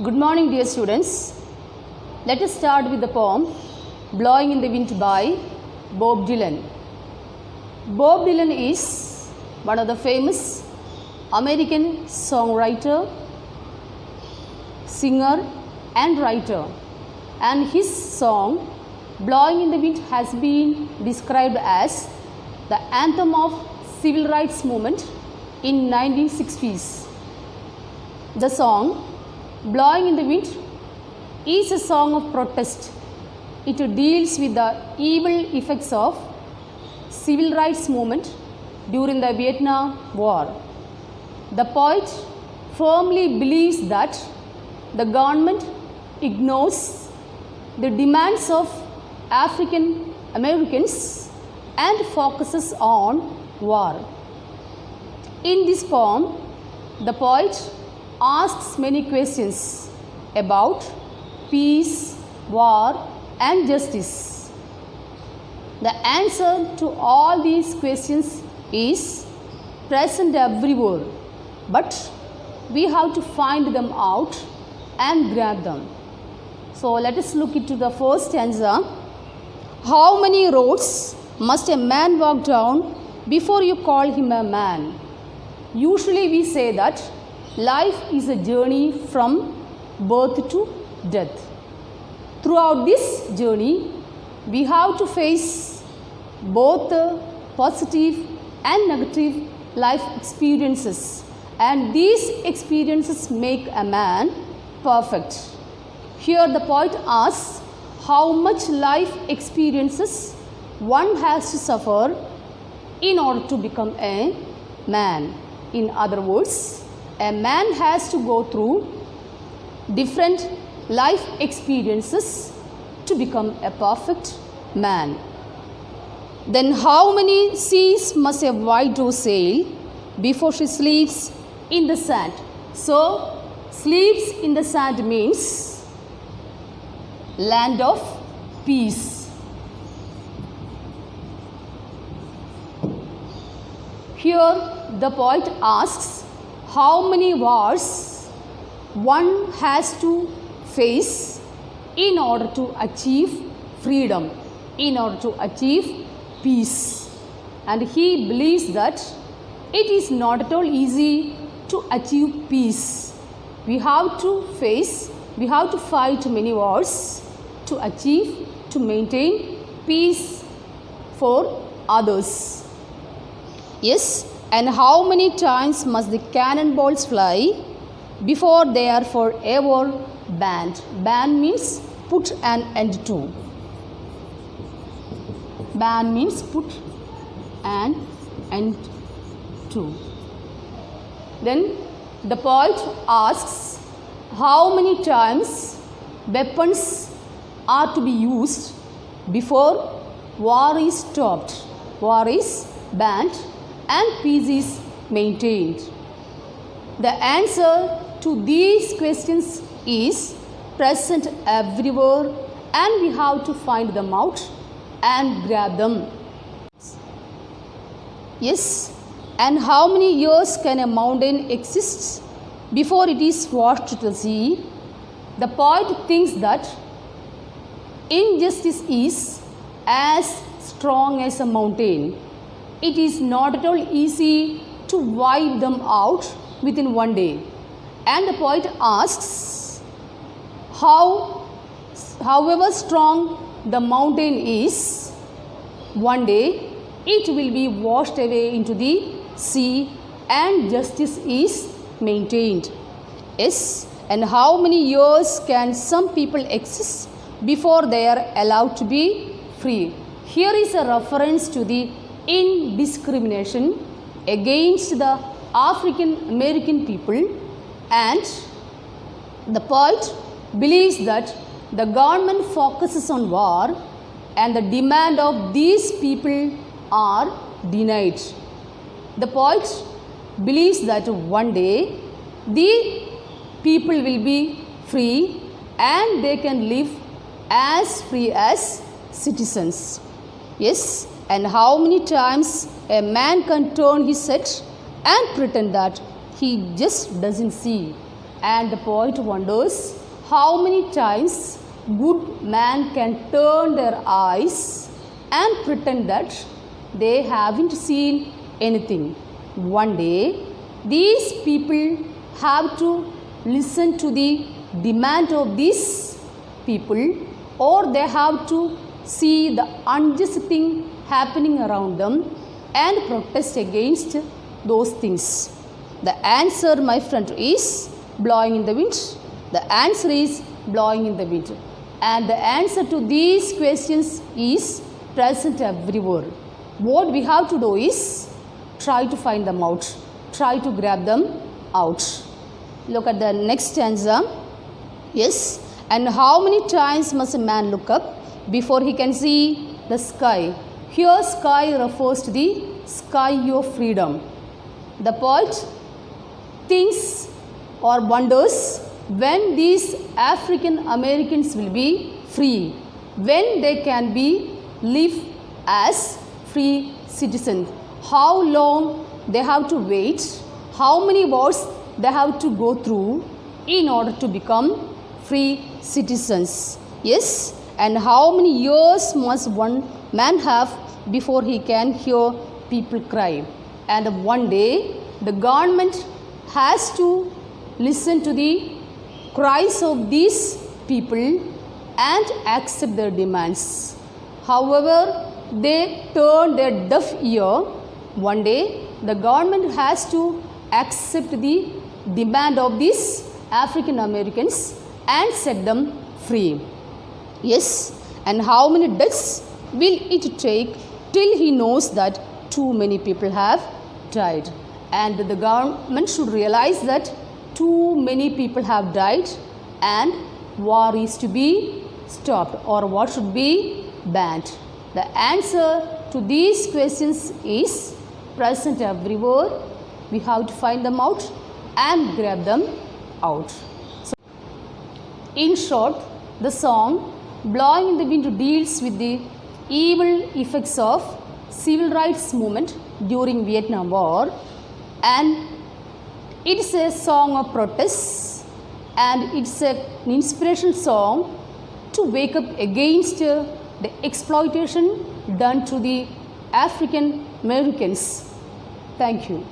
Good morning, dear students. Let us start with the poem Blowing in the Wind by Bob Dylan. Bob Dylan is one of the famous American songwriter, singer and writer, and his song Blowing in the Wind has been described as the anthem of civil rights movement in 1960s. The song Blowing in the Wind is a song of protest. It deals with the evil effects of civil rights movement during the Vietnam War. The poet firmly believes that the government ignores the demands of African Americans and focuses on war. In this poem, the poet asks many questions about peace, war and justice. The answer to all these questions is present everywhere, but we have to find them out and grab them. So let us look into the first stanza. How many roads must a man walk down before you call him a man? Usually we say that life is a journey from birth to death. Throughout this journey, we have to face both positive and negative life experiences, and these experiences make a man perfect. Here the poet asks how much life experiences one has to suffer in order to become a man. In other words, a man has to go through different life experiences to become a perfect man. Then how many seas must a white doe sail before she sleeps in the sand? So, sleeps in the sand means land of peace. Here the poet asks how many wars one has to face in order to achieve freedom, in order to achieve peace. And he believes that it is not at all easy to achieve peace. We have to fight many wars to achieve, to maintain peace for others. Yes. And how many times must the cannonballs fly before they are forever banned? Ban means put an end to. Ban means put an end to. Then the poet asks how many times weapons are to be used before war is stopped, war is banned and peace is maintained. The answer to these questions is present everywhere, and we have to find them out and grab them. Yes, and how many years can a mountain exist before it is washed to the sea? The poet thinks that injustice is as strong as a mountain. It is not at all easy to wipe them out within one day. And the poet asks, however strong the mountain is, one day it will be washed away into the sea and justice is maintained. Yes, and how many years can some people exist before they are allowed to be free? Here is a reference to the indiscrimination against the African American people, and the poet believes that the government focuses on war and the demand of these people are denied. The poet believes that one day the people will be free and they can live as free as citizens. Yes, and how many times a man can turn his head and pretend that he just doesn't see, and the poet wonders how many times good man can turn their eyes and pretend that they haven't seen anything. One day, these people have to listen to the demand of these people, or they have to see the unjust thing happening around them and protest against those things. The answer, my friend, is blowing in the wind. The answer is blowing in the wind. And the answer to these questions is present everywhere. What we have to do is try to find them out. Try to grab them out. Look at the next stanza. Yes. And how many times must a man look up before he can see the sky? Here sky refers to the sky of freedom. The poet thinks or wonders when these African Americans will be free, when they can be live as free citizens, how long they have to wait, how many wars they have to go through in order to become free citizens. Yes, and how many years must one man have before he can hear people cry? And one day the government has to listen to the cries of these people and accept their demands. However, they turn their deaf ear. One day the government has to accept the demand of these African Americans and set them free. Yes, and how many deaths will it take till he knows that too many people have died? And the government should realize that too many people have died and war is to be stopped, or war should be banned. The answer to these questions is present everywhere. We have to find them out and grab them out. So, in short, the song Blowing in the Wind deals with the evil effects of civil rights movement during Vietnam War, and it's a song of protest, and it's an inspirational song to wake up against the exploitation done to the African Americans. Thank you.